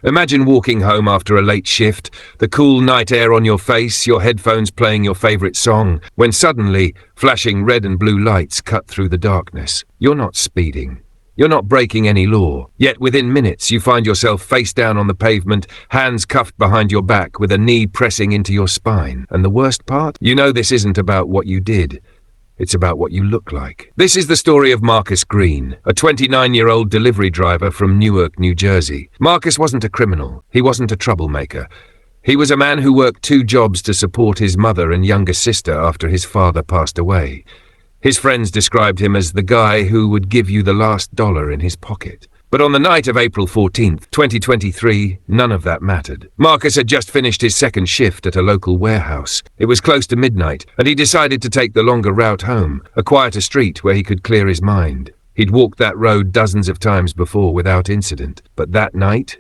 Imagine walking home after a late shift, the cool night air on your face, your headphones playing your favorite song, when suddenly, flashing red and blue lights cut through the darkness. You're not speeding. You're not breaking any law. Yet within minutes you find yourself face down on the pavement, hands cuffed behind your back with a knee pressing into your spine. And the worst part? You know this isn't about what you did. It's about what you look like. This is the story of Marcus Green, a 29-year-old delivery driver from Newark, New Jersey. Marcus wasn't a criminal. He wasn't a troublemaker. He was a man who worked 2 jobs to support his mother and younger sister after his father passed away. His friends described him as the guy who would give you the last dollar in his pocket. But on the night of April 14th, 2023, none of that mattered. Marcus had just finished his second shift at a local warehouse. It was close to midnight, and he decided to take the longer route home, a quieter street where he could clear his mind. He'd walked that road dozens of times before without incident, but that night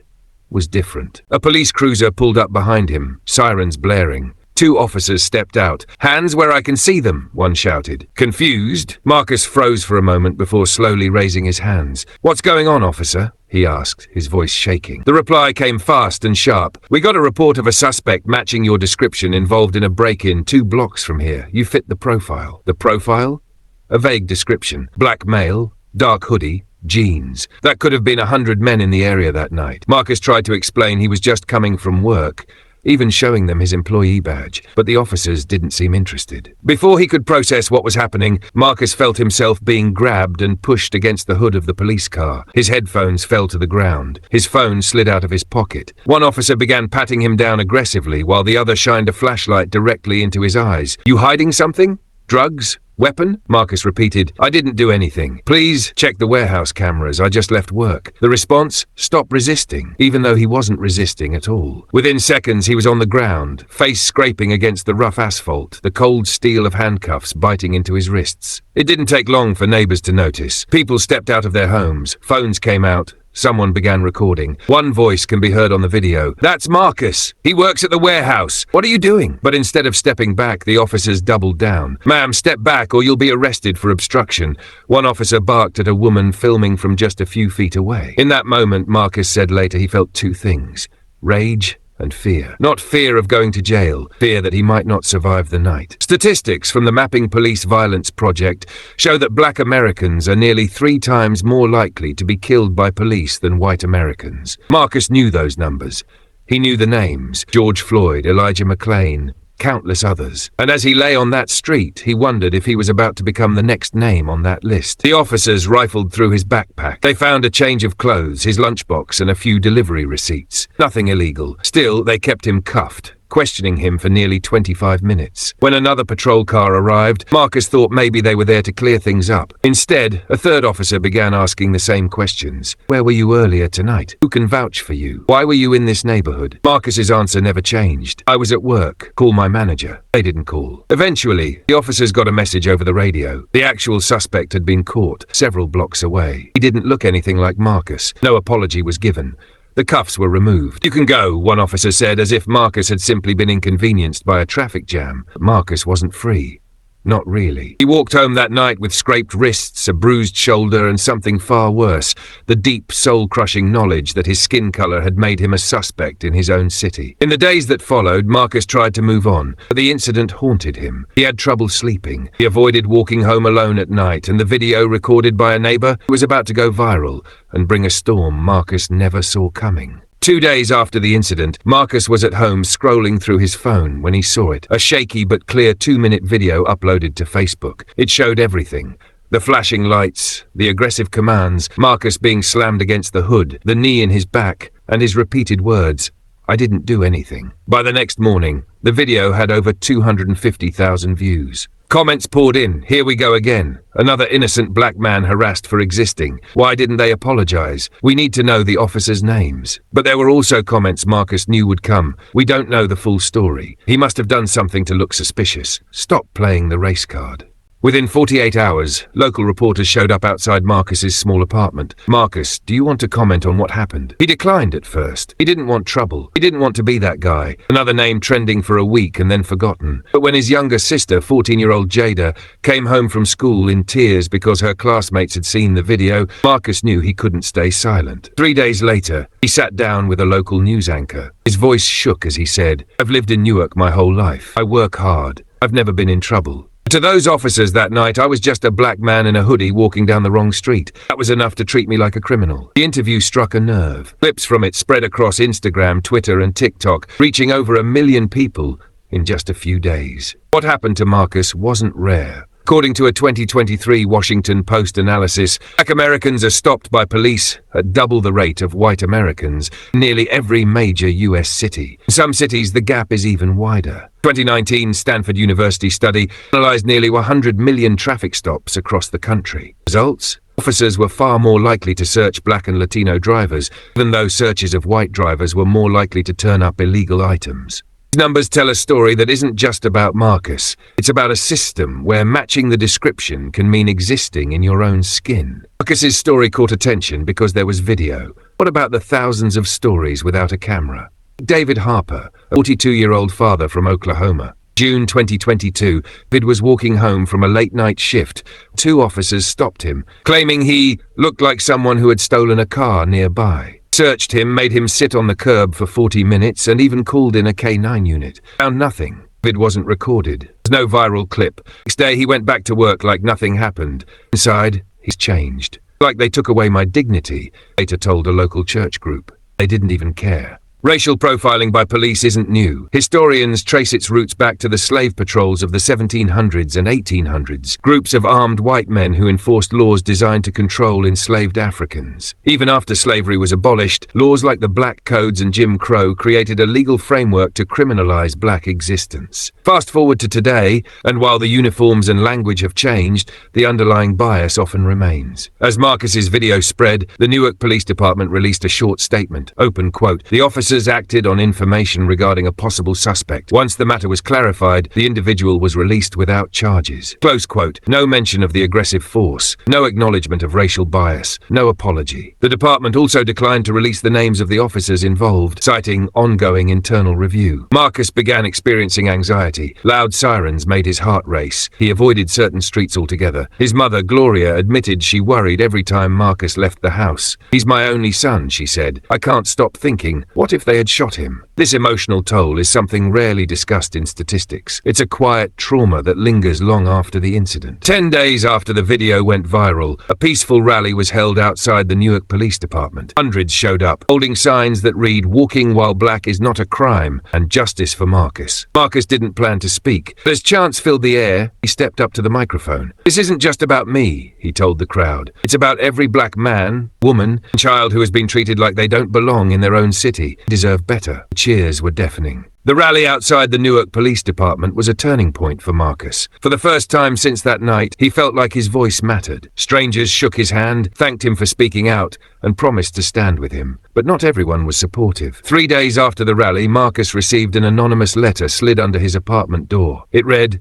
was different. A police cruiser pulled up behind him, sirens blaring. 2 officers stepped out. "Hands where I can see them," one shouted. Confused, Marcus froze for a moment before slowly raising his hands. "What's going on, officer?" he asked, his voice shaking. The reply came fast and sharp. "We got a report of a suspect matching your description involved in a break-in 2 blocks from here. You fit the profile." The profile? A vague description. Black male, dark hoodie, jeans. That could have been 100 men in the area that night. Marcus tried to explain he was just coming from work, even showing them his employee badge, but the officers didn't seem interested. Before he could process what was happening, Marcus felt himself being grabbed and pushed against the hood of the police car. His headphones fell to the ground. His phone slid out of his pocket. One officer began patting him down aggressively, while the other shined a flashlight directly into his eyes. "You hiding something? Drugs? Weapon?" Marcus repeated. "I didn't do anything. Please check the warehouse cameras. I just left work." The response? Stop resisting, even though he wasn't resisting at all. Within seconds, he was on the ground, face scraping against the rough asphalt, the cold steel of handcuffs biting into his wrists. It didn't take long for neighbors to notice. People stepped out of their homes. Phones came out. Someone began recording. One voice can be heard on the video. "That's Marcus. He works at the warehouse. What are you doing?" But instead of stepping back, the officers doubled down. "Ma'am, step back or you'll be arrested for obstruction." One officer barked at a woman filming from just a few feet away. In that moment, Marcus said later, he felt 2 things: rage and fear. Not fear of going to jail, fear that he might not survive the night. Statistics from the Mapping Police Violence Project show that Black Americans are nearly 3 times more likely to be killed by police than white Americans. Marcus knew those numbers. He knew the names: George Floyd, Elijah McClain, countless others. And as he lay on that street, he wondered if he was about to become the next name on that list. The officers rifled through his backpack. They found a change of clothes, his lunchbox, and a few delivery receipts. Nothing illegal. Still, they kept him cuffed, questioning him for nearly 25 minutes. When another patrol car arrived, Marcus thought maybe they were there to clear things up. Instead, a 3rd officer began asking the same questions. "Where were you earlier tonight? Who can vouch for you? Why were you in this neighborhood?" Marcus's answer never changed. "I was at work. Call my manager." They didn't call. Eventually, the officers got a message over the radio. The actual suspect had been caught several blocks away. He didn't look anything like Marcus. No apology was given. The cuffs were removed. "You can go," one officer said, as if Marcus had simply been inconvenienced by a traffic jam. But Marcus wasn't free. Not really. He walked home that night with scraped wrists, a bruised shoulder, and something far worse, the deep, soul-crushing knowledge that his skin color had made him a suspect in his own city. In the days that followed, Marcus tried to move on, but the incident haunted him. He had trouble sleeping. He avoided walking home alone at night, and the video recorded by a neighbor was about to go viral and bring a storm Marcus never saw coming. 2 days after the incident, Marcus was at home scrolling through his phone when he saw it. A shaky but clear 2-minute video uploaded to Facebook. It showed everything. The flashing lights, the aggressive commands, Marcus being slammed against the hood, the knee in his back, and his repeated words, "I didn't do anything." By the next morning, the video had over 250,000 views. Comments poured in. "Here we go again. Another innocent black man harassed for existing. Why didn't they apologize? We need to know the officers' names." But there were also comments Marcus knew would come. "We don't know the full story. He must have done something to look suspicious. Stop playing the race card." Within 48 hours, local reporters showed up outside Marcus's small apartment. "Marcus, do you want to comment on what happened?" He declined at first. He didn't want trouble. He didn't want to be that guy, another name trending for a week and then forgotten. But when his younger sister, 14-year-old Jada, came home from school in tears because her classmates had seen the video, Marcus knew he couldn't stay silent. 3 days later, he sat down with a local news anchor. His voice shook as he said, "I've lived in Newark my whole life. I work hard. I've never been in trouble. To those officers that night, I was just a black man in a hoodie walking down the wrong street. That was enough to treat me like a criminal." The interview struck a nerve. Clips from it spread across Instagram, Twitter, and TikTok, reaching over 1 million people in just a few days. What happened to Marcus wasn't rare. According to a 2023 Washington Post analysis, Black Americans are stopped by police at double the rate of white Americans in nearly every major U.S. city. In some cities, the gap is even wider. 2019 Stanford University study analyzed nearly 100 million traffic stops across the country. Results? Officers were far more likely to search black and Latino drivers, even though searches of white drivers were more likely to turn up illegal items. These numbers tell a story that isn't just about Marcus. It's about a system where matching the description can mean existing in your own skin. Marcus's story caught attention because there was video. What about the thousands of stories without a camera? David Harper, a 42-year-old father from Oklahoma. June 2022, David was walking home from a late-night shift. 2 officers stopped him, claiming he looked like someone who had stolen a car nearby. Searched him, made him sit on the curb for 40 minutes, and even called in a K9 unit. Found nothing. It wasn't recorded. There's no viral clip. Next day, he went back to work like nothing happened. Inside, he's changed. Like they took away my dignity, later told a local church group. They didn't even care. Racial profiling by police isn't new. Historians trace its roots back to the slave patrols of the 1700s and 1800s, groups of armed white men who enforced laws designed to control enslaved Africans. Even after slavery was abolished, laws like the Black Codes and Jim Crow created a legal framework to criminalize black existence. Fast forward to today, and while the uniforms and language have changed, the underlying bias often remains. As Marcus's video spread, the Newark Police Department released a short statement. Open quote, "The officers acted on information regarding a possible suspect. Once the matter was clarified, the individual was released without charges." Close quote. No mention of the aggressive force, no acknowledgement of racial bias, no apology. The department also declined to release the names of the officers involved, citing ongoing internal review. Marcus began experiencing anxiety. Loud sirens made his heart race. He avoided certain streets altogether. His mother, Gloria, admitted she worried every time Marcus left the house. "He's my only son," she said. "I can't stop thinking, what if they had shot him?" This emotional toll is something rarely discussed in statistics. It's a quiet trauma that lingers long after the incident. 10 days after the video went viral, a peaceful rally was held outside the Newark Police Department. Hundreds showed up, holding signs that read, "Walking while black is not a crime," and "Justice for Marcus." Marcus didn't plan to speak, but as chants filled the air, he stepped up to the microphone. "This isn't just about me," he told the crowd. "It's about every black man, woman, and child who has been treated like they don't belong in their own city. They deserve better." Cheers were deafening. The rally outside the Newark Police Department was a turning point for Marcus. For the first time since that night, he felt like his voice mattered. Strangers shook his hand, thanked him for speaking out, and promised to stand with him. But not everyone was supportive. 3 days after the rally, Marcus received an anonymous letter slid under his apartment door. It read,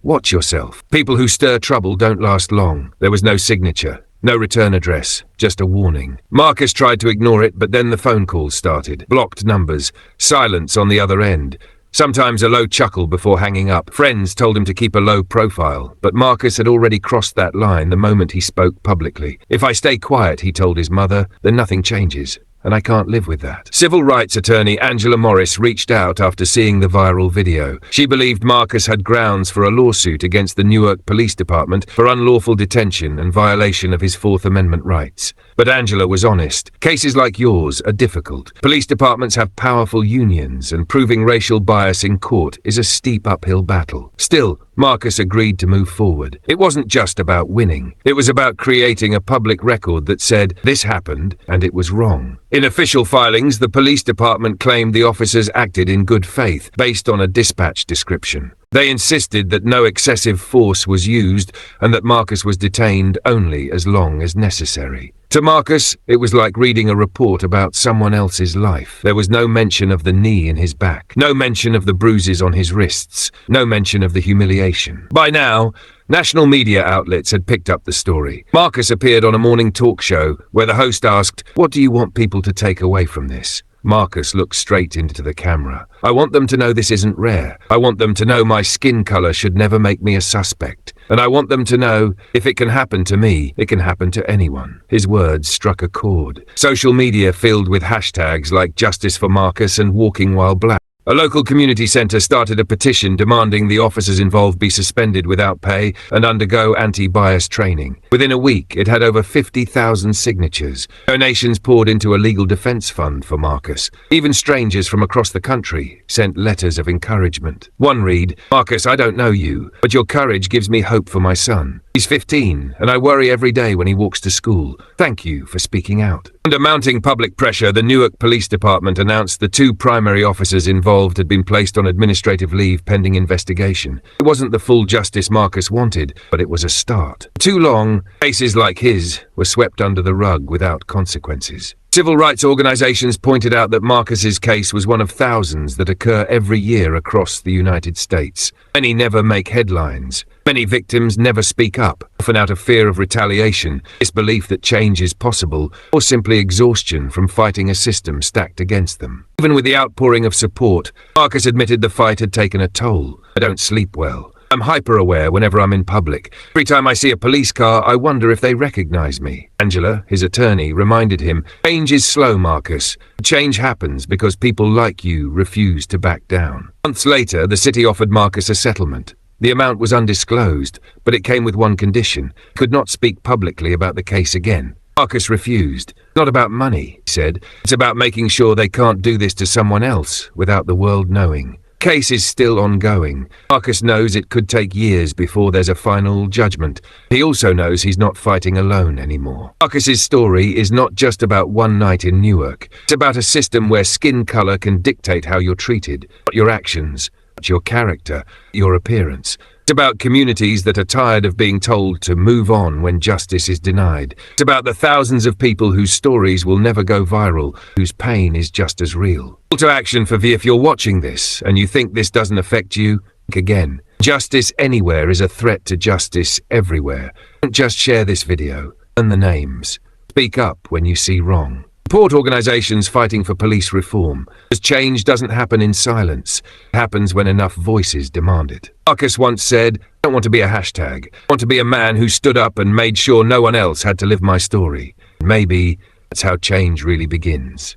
"Watch yourself. People who stir trouble don't last long." There was no signature. No return address, just a warning. Marcus tried to ignore it, but then the phone calls started. Blocked numbers, silence on the other end. Sometimes a low chuckle before hanging up. Friends told him to keep a low profile, but Marcus had already crossed that line the moment he spoke publicly. "If I stay quiet," he told his mother, "then nothing changes. And I can't live with that." Civil rights attorney Angela Morris reached out after seeing the viral video. She believed Marcus had grounds for a lawsuit against the Newark Police Department for unlawful detention and violation of his Fourth Amendment rights. But Angela was honest. Cases like yours are difficult. Police departments have powerful unions, and proving racial bias in court is a steep uphill battle. Still, Marcus agreed to move forward. It wasn't just about winning. It was about creating a public record that said, "This happened, and it was wrong." In official filings, the police department claimed the officers acted in good faith, based on a dispatch description. They insisted that no excessive force was used and that Marcus was detained only as long as necessary. To Marcus, it was like reading a report about someone else's life. There was no mention of the knee in his back, no mention of the bruises on his wrists, no mention of the humiliation. By now, National media outlets had picked up the story. Marcus appeared on a morning talk show where the host asked, "What do you want people to take away from this?" Marcus looked straight into the camera. "I want them to know this isn't rare. I want them to know my skin color should never make me a suspect. And I want them to know, if it can happen to me, it can happen to anyone." His words struck a chord. Social media filled with hashtags like Justice for Marcus and Walking While Black. A local community centre started a petition demanding the officers involved be suspended without pay and undergo anti-bias training. Within a week, it had over 50,000 signatures. Donations poured into a legal defence fund for Marcus. Even strangers from across the country sent letters of encouragement. One read, "Marcus, I don't know you, but your courage gives me hope for my son. He's 15, and I worry every day when he walks to school. Thank you for speaking out." Under mounting public pressure, the Newark Police Department announced the 2 primary officers involved had been placed on administrative leave pending investigation. It wasn't the full justice Marcus wanted, but it was a start. Too long, cases like his were swept under the rug without consequences. Civil rights organizations pointed out that Marcus's case was one of thousands that occur every year across the United States. Many never make headlines. Many victims never speak up, often out of fear of retaliation, disbelief that change is possible, or simply exhaustion from fighting a system stacked against them. Even with the outpouring of support, Marcus admitted the fight had taken a toll. "I don't sleep well. I'm hyper-aware whenever I'm in public. Every time I see a police car, I wonder if they recognize me." Angela, his attorney, reminded him, "Change is slow, Marcus. Change happens because people like you refuse to back down." Months later, the city offered Marcus a settlement. The amount was undisclosed, but it came with one condition: he could not speak publicly about the case again. Marcus refused. "Not about money," he said. "It's about making sure they can't do this to someone else without the world knowing." Case is still ongoing. Marcus knows it could take years before there's a final judgment. He also knows he's not fighting alone anymore. Marcus's story is not just about one night in Newark. It's about a system where skin color can dictate how you're treated, not your actions, not your character, your appearance. It's about communities that are tired of being told to move on when justice is denied. It's about the thousands of people whose stories will never go viral, whose pain is just as real. Call to action for V. If you're watching this and you think this doesn't affect you, think again. Justice anywhere is a threat to justice everywhere. Don't just share this video. Learn the names. Speak up when you see wrong. Support organizations fighting for police reform, as change doesn't happen in silence. It happens when enough voices demand it. Marcus once said, "I don't want to be a hashtag. I want to be a man who stood up and made sure no one else had to live my story." Maybe that's how change really begins.